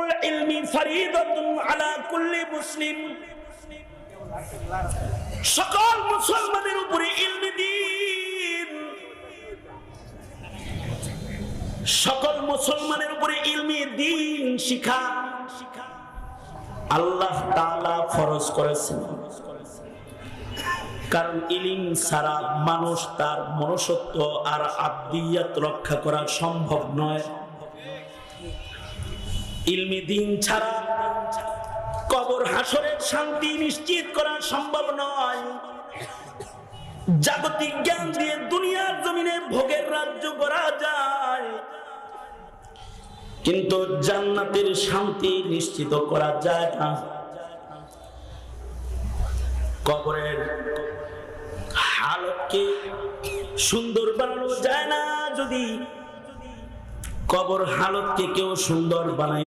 তাআল্লুমুল ইলমি ফরিদাতুন আলা কুল্লি মুসলিম। সকল মুসলমানের উপরে ইলমি দ্বীন, সকল মুসলমানের উপরে ইলমি দ্বীন শিক্ষা আল্লাহ তাআলা ফরজ করেছেন। কারণ ইলম ছাড়া মানুষ তার মনুষ্যত্ব আর আব্দিয়াত রক্ষা করা সম্ভব নয়। ইলমি দ্বীন ছাড়া কবর হাসরের শান্তি নিশ্চিত করা সম্ভব নয়। জাগতিক জ্ঞান দিয়ে দুনিয়ার জমিনে ভোগের রাজ্য করা যায়, কিন্তু জান্নাতের শান্তি নিশ্চিত করা যায় না। কবরের হালতকে সুন্দর বানানো যায় না। যদি কবর হালতকে কেউ সুন্দর বানায়